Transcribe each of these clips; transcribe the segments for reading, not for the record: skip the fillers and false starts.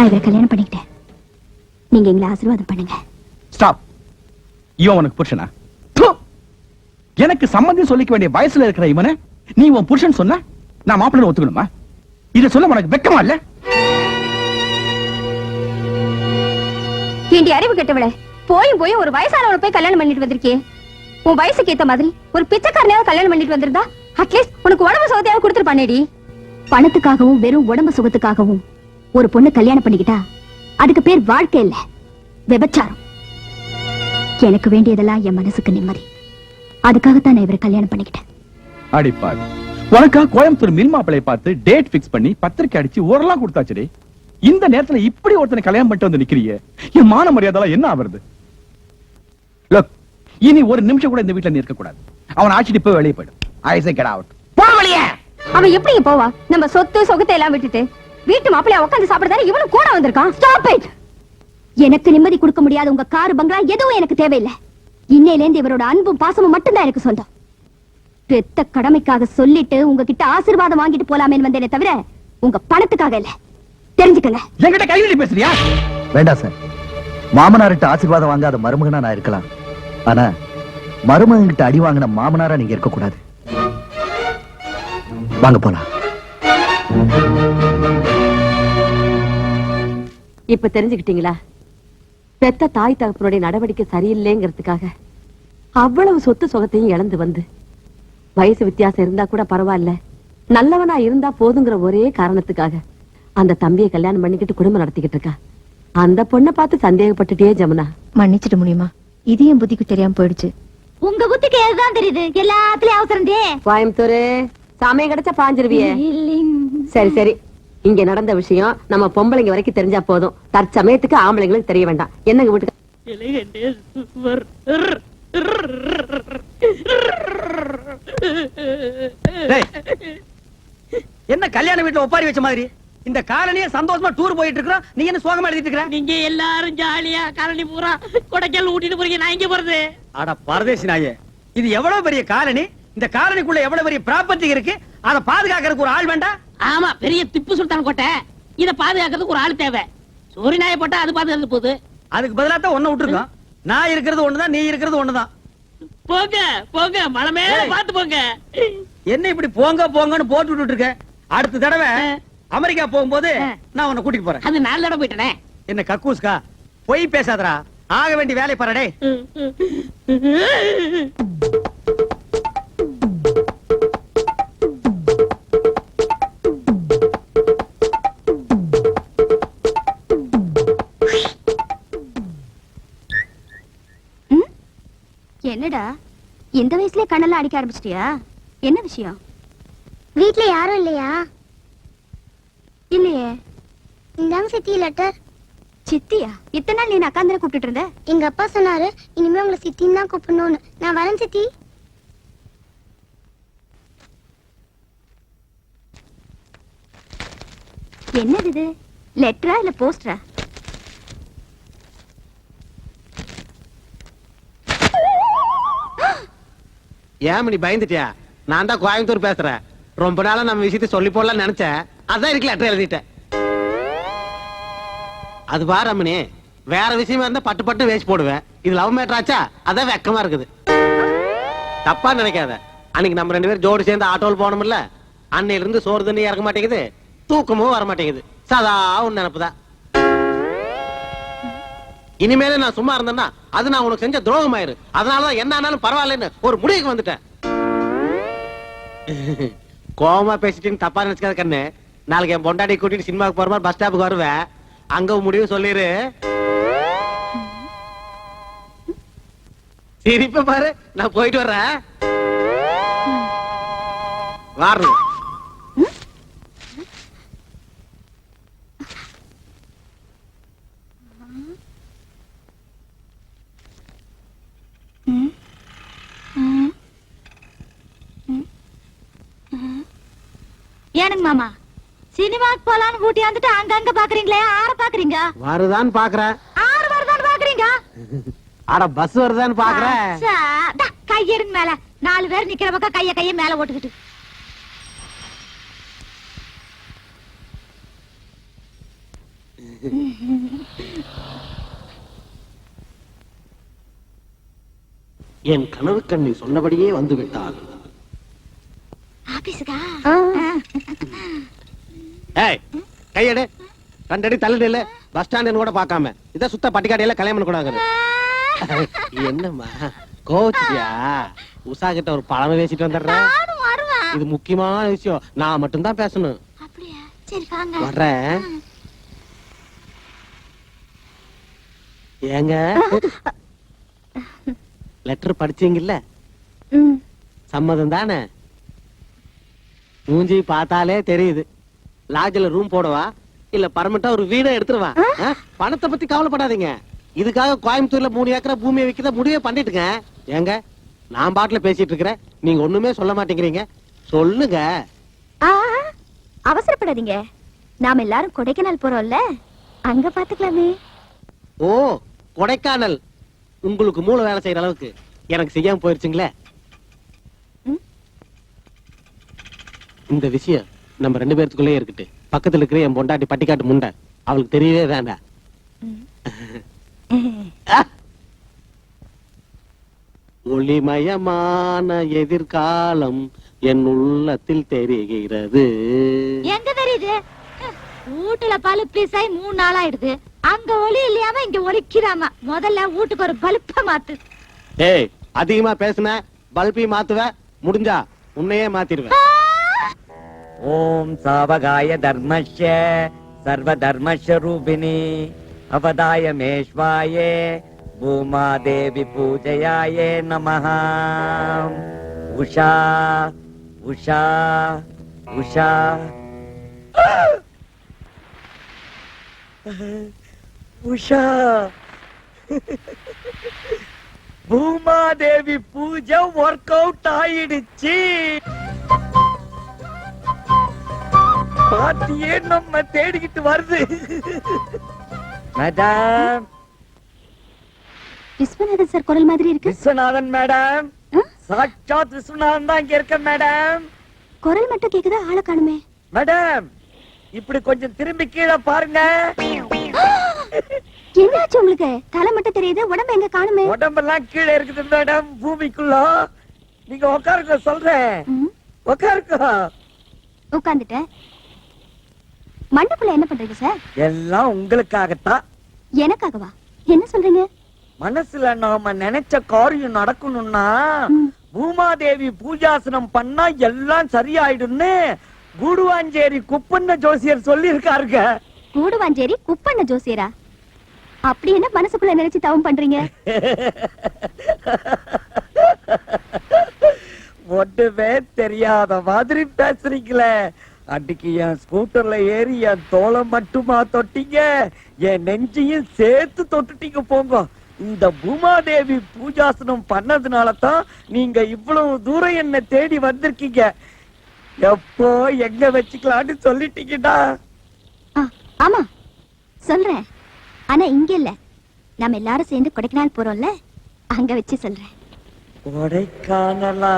நான் இவரை கல்யாணம் பண்ணிக்கிட்டேன். நீங்க எங்களை ஆசீர்வாதம் பண்ணுங்க. ஸ்டாப். இவன் உனக்கு புருஷனா? எனக்கு சம்மந்தம் சொல்லிக்க வேண்டிய வயசுல இருக்கிற இவனை நீ உன் புருஷன் சொன்ன நான் மாப்பிள்ளை ஒத்துக்கணுமா? இத சொல்ல உனக்கு வெக்கமா இல்ல? ஏண்டி அறிவு கெட்டவளே, போய் ஒரு வயசானவளை போய் கல்யாணம் பண்ணிட்டு வந்திருக்கே. உன் வயசுக்கு ஏத்த மாதிரி ஒரு பிச்சைக்காரனையாவது கல்யாணம் பண்ணிட்டு வந்திருந்தா அட்லீஸ்ட் உனக்கு உடம்பு சுகத்தையாவது கொடுத்துருப்பானேடி. பணத்துக்காகவும் வெறும் உடம்பு சுகத்துக்காகவும் ஒரு பொண்ணு கல்யாணம் பண்ணிக்கிட்டா அதுக்கு பேர் வாழ்க்கை இல்ல, விபச்சாரம். எனக்கு வேண்டியதெல்லாம் என் மனசுக்கு நிம்மதி. அதுக்காகத்தான் நான் இவரை கல்யாணம் பண்ணிக்கிட்டேன். அடிப்பாரு, உனக்கா கோயம்புத்தூர் மில் மாப்பிளைய பார்த்து டேட் பிக்ஸ் பண்ணி பத்திரிக்கை அடிச்சு ஊரெல்லாம் கொடுத்தாச்சுடே. இந்த நேரத்துல இப்படி ஒருத்தனை கல்யாணம் பண்ணிட்டு வந்து நிக்கிறியே, என் மான மரியாதை என்ன ஆவறது? இனி ஒரு நிமிஷம் கூட இந்த வீட்டுல நிற்க கூடாது. அவன் ஆட்சிட்டு போய் வெளியே போயிடும். அவன் எப்படி போவா? நம்ம சொத்து சொகத்தை எல்லாம் விட்டுட்டு வீட்டு மாப்பிளைய உட்காந்து சாப்பிடுறதானே இவனும் கூட வந்திருக்கான். Stop it. எனக்கு நிம்மதி கொடுக்க முடியாத உங்க கார் பங்களா எதுவும் எனக்கு தேவையில்லை. இன்னையிலேந்து இவரோட அன்பும் பாசமும் மட்டும்தான் எனக்கு சொந்தம். பெத்த கடமைக்காக சொல்லிட்டு உங்ககிட்ட ஆசீர்வாதம் வாங்கிட்டு போலாமேன்னு வந்தேனே தவிர உங்க பணத்துக்காக இல்ல. தெரிஞ்சுக்கங்க. என்கிட்ட கைவிட்டு பேசுறியா? வேண்டாம் சார். மாமனார்கிட்ட ஆசீர்வாதம் வாங்காத மருமகனா நான் இருக்கலாம். ஆனா மருமகன்கிட்ட அடி வாங்கின மாமனாரா நீங்க இருக்க கூடாது. வாங்க போலாம். இப்ப தெரிஞ்சுக்கிட்டீங்களா? பெத்த தாய் தகப்பனுடைய நடவடிக்கை சரியில்லைங்கிறதுக்காக அவ்வளவு சொத்து சுகத்தையும் இழந்து வந்து வயசு வித்தியாசம் இருந்தா கூட பரவாயில்ல, நல்லவனா இருந்தா போதுங்கிற ஒரே காரணத்துக்காக அந்த தம்பியை கல்யாணம் பண்ணிக்கிட்டு குடும்பம் நடத்திக்கிட்டு இருக்கா. அந்த பொண்ணை பார்த்து சந்தேகப்பட்டுட்டே ஜமுனா. மன்னிச்சிட முடியுமா? இது என் புத்திக்கு தெரியாம போயிடுச்சு. உங்க புத்திக்கு எதுதான் தெரியுது? எல்லாத்துலயும் அவசரம். கோயம்புத்தூர் சமயம் கிடைச்சா பாஞ்சிருவியே. சரி சரி, இங்க நடந்த விஷயம் நம்ம பொம்பளைங்க வரைக்கும் தெரிஞ்சா போதும். தற்சமயத்துக்கு ஆம்பளைங்களுக்கு தெரிய வேண்டாம். என்னங்க வீட்டுக்கு என்ன கல்யாண வீட்டுல ஒப்பாரி வச்ச மாதிரி இந்த காலனிய சந்தோஷமா டூர் போயிட்டு இருக்கோம். நீ என்ன சோகமா எழுதிட்டு இருக்கற? நீங்க எல்லாரும் ஜாலியா காலனி பூரா கொடைக்கால் ஊட்டிட்டு போறீங்க, நான் இங்க போறது. அட பரதேசி நாயே, இது எவ்வளவு பெரிய காலனி. இந்த காலனிக்குள்ள எவ்வளவு பெரிய ப்ராப்பர்ட்டி இருக்கு. அத பாதுகாக்கிறதுக்கு ஒரு ஆள் வேண்டாம்? ஆமா, பெரிய திப்பு சுல்தான் கோட்டை. இத பாதுகாக்கிறதுக்கு ஒரு ஆள் தேவை. சோரி நாயை போட்டா அது பாதுகாத்து போகுது. அதுக்கு பதிலா தான் ஒண்ணு விட்டுருக்கோம். நான் இருக்கிறது ஒண்ணுதான், நீ இருக்கிறது ஒண்ணுதான். போங்க போங்க, மலை மேல பாத்து போங்க. என்ன இப்படி போங்க போங்கன்னு போட்டு விட்டுட்டு இருக்க? அடுத்த தடவை அமெரிக்கா போகும்போது நான் உன்னை கூட்டிட்டு போறேன். அது 4 தடவை போயிட்டனே. என்ன கக்கூஸ்கா, போய் பேசாதடா. ஆக வேண்டிய வேலை பாருடே. என்னடா இந்த வயசுல கண்ணெல்லாம் அடிக்க ஆரம்பிச்சிட்டியா? என்ன விஷயம்? வீட்ல யாரும் இல்லையா? இல்லையே. இந்தாங்க சித்தி லெட்டர். சித்தியா? இத்தனை நாள் நீ அக்காந்தர கூப்பிட்டு இருந்த? எங்க அப்பா சொன்னாரு இனிமே உங்களை சித்தின்னு தான் கூப்பிடணும்னு. நான் வரேன் சித்தி. என்னது இது? லெட்டரா இல்ல போஸ்டரா? ஏன் நீ பயந்துட்டியா? நான் தான் கோயம்புத்தூர் பேசுறேன். ரொம்ப நாளா நம்ம விஷயத்தை சொல்லி போடலாம்னு நினைச்சேன். அதான் இருக்கு லெட்டர் எழுதிட்டேன். அது வா ரமணி, வேற விஷயமா இருந்தா பட்டு பட்டு வேஸ்ட் போடுவேன். இது லவ் மேட்டர் ஆச்சா, அதான் வெக்கமா இருக்குது. தப்பா நினைக்காத. அன்னைக்கு நம்ம 2 பேரும் ஜோடி சேர்ந்து ஆட்டோவில் போனோம்ல, அன்னையில இருந்து சோறு தண்ணி இறக்க மாட்டேங்குது, தூக்கமும் வர மாட்டேங்குது. சதா உன் நினைப்புதான். இனிமேல நான் சும்மா இருந்தேன்னா அது நான் உனக்கு செஞ்ச துரோகம் ஆயிரு. அதனாலதான் என்ன ஆனாலும் பரவாயில்லன்னு ஒரு முடிவுக்கு வந்துட்டேன். கோவமா பேசிட்டு தப்பா நினைச்சுக்காத கண்ணு. நாளைக்கு என் பொண்டாடி கூட்டிட்டு சினிமாவுக்கு போற மாதிரி பஸ் ஸ்டாப்புக்கு வருவேன். அங்க முடிவு சொல்லிரு. சிரிப்ப பாரு. நான் போயிட்டு வர்றேன். வாரு. ஏனுங்க மாமா, சினிமாக்கு போலான்னு கூட்டி வந்துட்டு அங்க பாக்குறீங்களே, ஆற பாக்குறீங்க? வருதான்னு பாக்குறேன். ஆறு வருதான்னு பாக்குறீங்க? அட பஸ் வருதான்னு பாக்குறேன். கையெடுங்க மேல. 4 பேர் நிக்கிற பக்கம் கைய மேல ஓட்டுக்கிட்டு. என் கனவு கண்ணி சொன்னபடியே வந்து விட்டாள். ஆபீஸுக்கா? ஏய், கையெடு. கண்டடி தள்ளுடு இல்ல. பஸ் ஸ்டாண்ட் கூட பார்க்காம இத சுத்த பட்டிக்காடையில கல்யாணம் பண்ண கூடாது. என்னம்மா கோச்சியா? உஷா கிட்ட ஒரு பழமை பேசிட்டு வந்துடுறேன். நானும் வருவேன். இது முக்கியமான விஷயம். நான் மட்டும்தான் பேசணும். அப்படியா? சரி வாங்க. வர்றேன். ஏங்க லெட்டர் படிச்சீங்கல்ல? சம்மதம் தானே? மூஞ்சி பார்த்தாலே தெரியுது. லாட்ஜ்ல ரூம் போடவா இல்ல பர்மனண்டா ஒரு வீடை எடுத்துருவா? பணத்தை பத்தி கவலைப்படாதீங்க. இதுக்காக கோயம்புத்தூர்ல 3 ஏக்கரா பூமியை விற்கிறத முடிவே பண்ணிட்டுங்க. ஏங்க நான் பாட்டுல பேசிட்டு இருக்கிறேன், நீங்க ஒண்ணுமே சொல்ல மாட்டேங்கிறீங்க. சொல்லுங்க. அவசரப்படாதீங்க, நாம எல்லாரும் கொடைக்கானல் போறோம்ல, அங்க பாத்துக்கலாமே. ஓ, கொடைக்கானல். உங்களுக்கு மூளை வேலை செய்யற அளவுக்கு எனக்கு செய்யாம போயிருச்சுங்களே. இந்த விஷயம் நம்ம 2 பேர்த்துக்குள்ளே இருக்கட்டு. பக்கத்துல இருக்கிற என் பொண்டாட்டி பட்டிக்காட்டு முண்டை, அவளுக்கு தெரியவே வேண்டாம். ஒளிமயமான எதிர்காலம் என் உள்ளத்தில் தெரிகிறது. எங்க தெரியுது? வீட்டுல பல்ப் ப்ளீஸ் ஆகி 3 நாள் ஆயிடுது. அங்க ஒளி இல்லையாம இங்க ஒலிக்கிறாமா. முதல்ல வீட்டுக்கு ஒரு பல்ப மாத்து. ஏய், அதிகமா பேசுன பல்பி மாத்துவ, முடிஞ்சா உன்னையே மாத்திடுவேன். ஓம் சாவகாய தர்மஸ்ய சர்வ தர்மஸ்வரூபிணி அவதாய மேஷ்வாயே பூமா தேவி பூஜையாயே நமஹ. உஷா உஷா உஷா உஷா பூமா தேவி பூஜை ஒர்க் அவுட் ஆயிடுச்சு. பாட்டியே நம்ம தேடிக்கிட்டு வருது. மேடம், விஸ்வநாதன் சார் குரல் மாதிரி இருக்கு. விஸ்வநாதன் மேடம், சாட்சாத் விஸ்வநாதன் தான் இங்க இருக்க மேடம். குரல் மட்டும் கேக்குதா, ஆளை காணுமே. மேடம், இப்படி கொஞ்சம் திரும்பி கீழே பாருங்க. என்னாச்சு உங்களுக்கு? தலை மட்டும் தெரியுது, உடம்பு எங்க காணுமே? உடம்பெல்லாம் கீழே இருக்குது மேடம், பூமிக்குள்ள. நீங்க உட்காருங்க, சொல்றேன். உட்காருங்க. உட்கார்ந்துட்டேன். மண்ணுக்குள்ள என்ன பண்றீங்க சார்? எல்லாம் உங்களுக்காகத்தான். எனக்காகவா? என்ன சொல்றீங்க? மனசுல நாம நினைச்ச காரியம் நடக்கணும்னா பூமாதேவி பூஜாசனம் பண்ணா எல்லாம் சரியாயிடும்னு கூடுவாஞ்சேரி குப்பண்ண ஜோசியர் சொல்லி இருக்காருங்க. கூடுவாஞ்சேரி குப்பண்ண ஜோசியரா? அப்படி என்ன மனசுக்குள்ள நினைச்சு தவம் பண்றீங்க? ஒண்ணுமே தெரியாத மாதிரி பேசுறீங்களே. அன்னைக்கு என் ஸ்கூட்டர்ல ஏறி என் தோலை மட்டுமா தொட்டீங்க, என் நெஞ்சையும் சேர்த்து தொட்டுட்டீங்க. போங்க. இந்த பூமாதேவி பூஜாசனம் பண்ணதுனாலதான் நீங்க இவ்வளவு தூரம் என்ன தேடி வந்திருக்கீங்க. எப்போ எங்க வச்சுக்கலான்னு சொல்லிட்டீங்கடா. ஆமா சொல்றேன், ஆனா இங்க இல்ல. நம்ம எல்லாரும் சேர்ந்து கொடைக்கானல் போறோம்ல, அங்க வச்சு சொல்றேன். கொடைக்கானலா?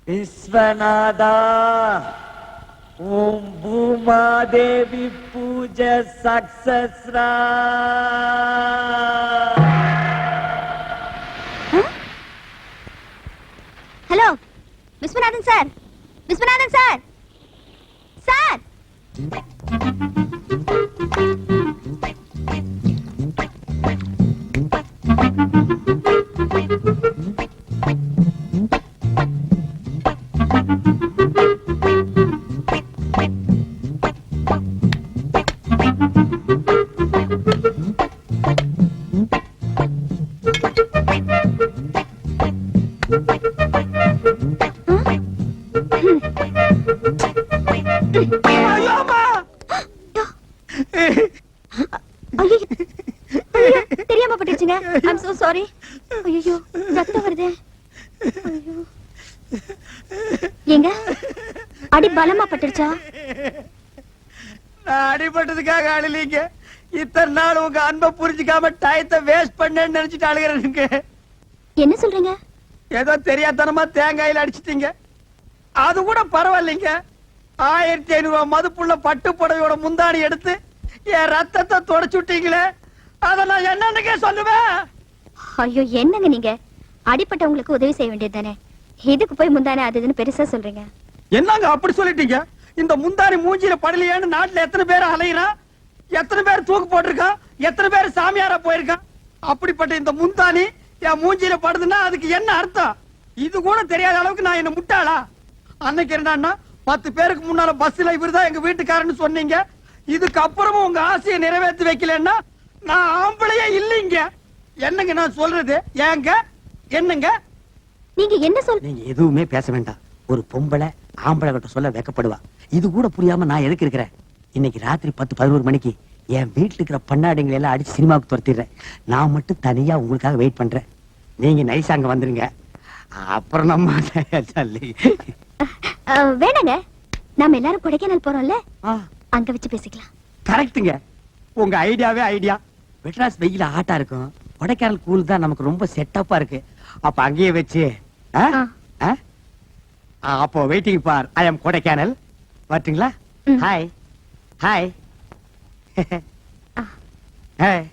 விஸ்வநாதா, ஓம் பூமாதேவி பூஜை சக்சஸ்ரா. Hello Viswanathan sir, Viswanathan sir, sir. தெரியாம பட்டுச்சுங்க. I'm so sorry. ஐயோ, ரத்தம் வருதே. ஐயோ. ஏங்க, அடி பலமா பட்டுச்சா? நான் அடிபட்டதுக்காக அழலீங்க. இத்தனை நாள் உங்க அன்பை புரிஞ்சுக்காம டயத்தை வேஸ்ட் பண்ணேன்னு நினைச்சிட்டு அழுகிறேனுங்க. என்ன சொல்றீங்க? ஏதோ தெரியாதனமா தேங்காயில அடிச்சிட்டீங்க. அது கூட பரவாயில்லைங்க. 1500 ரூபாய் மதிப்புள்ள பட்டு புடவையோட முந்தாணி எடுத்து என் ரத்தத்தை தொடச்சு விட்டீங்களே, அத நான் என்னன்னுக்கே சொல்லுவேன். ஐயோ என்னங்க நீங்க, அடிப்பட்டவங்களுக்கு உதவி செய்ய வேண்டியது தானே, இதுக்கு போய் முந்தானே அது இதுன்னு பெருசா சொல்றீங்க. என்னங்க அப்படி சொல்லிட்டீங்க? இந்த முந்தாணி மூஞ்சில படலையான்னு நாட்டுல எத்தனை பேர் அலையிறான், எத்தனை பேர் தூக்கு போட்டிருக்கான், எத்தனை பேர் சாமியாரா போயிருக்கான். அப்படிப்பட்ட இந்த முந்தாணி என் மூஞ்சில படுதுன்னா அதுக்கு என்ன அர்த்தம்? இது கூட தெரியாத அளவுக்கு நான் என்ன முட்டாளா? அன்னைக்கு என்னன்னா 10 பேருக்கு முன்னால பஸ்ல இவர்தான் எங்க வீட்டுக்காரன்னு சொன்னீங்க. இதுக்கு அப்புறமும் உங்க ஆசையை நிறைவேற்றி வைக்கலன்னா நான் ஆம்பளையே இல்லைங்க. என்னங்க நான் சொல்றது? ஏங்க என்னங்க நீங்க என்ன சொல் நீங்க எதுவுமே பேச வேண்டாம். ஒரு பொம்பளை ஆம்பளை கிட்ட சொல்ல வெக்கப்படுவா. இது கூட புரியாம நான் எதுக்கு இருக்கிறேன்? இன்னைக்கு ராத்திரி 10-11 மணிக்கு என் வீட்டுல இருக்கிற பண்ணாடிங்களை எல்லாம் அடிச்சு சினிமாவுக்கு துரத்திடுறேன். நான் மட்டும் தனியா உங்களுக்காக வெயிட் பண்றேன். நீங்க நைஸா அங்க வந்துருங்க. அப்புறம் நம்ம வேணாங்க, நாம எல்லாரும் கொடைக்கானல் போறோம்ல, அங்க வச்சு பேசிக்கலாம். கரெக்ட்டுங்க. உங்க ஐடியாவே ஐடியா. மெட்ராஸ் வெயில ஆட்டா இருக்கும், கொடைக்கானல் கூல் தான் நமக்கு ரொம்ப செட்டப்பா இருக்கு. அப்ப அங்கேயே வச்சு அப்போ வெயிட்டிங் ஃபார் ஐ அம் கொடைக்கானல். வரட்டுங்களா? Hi hi hi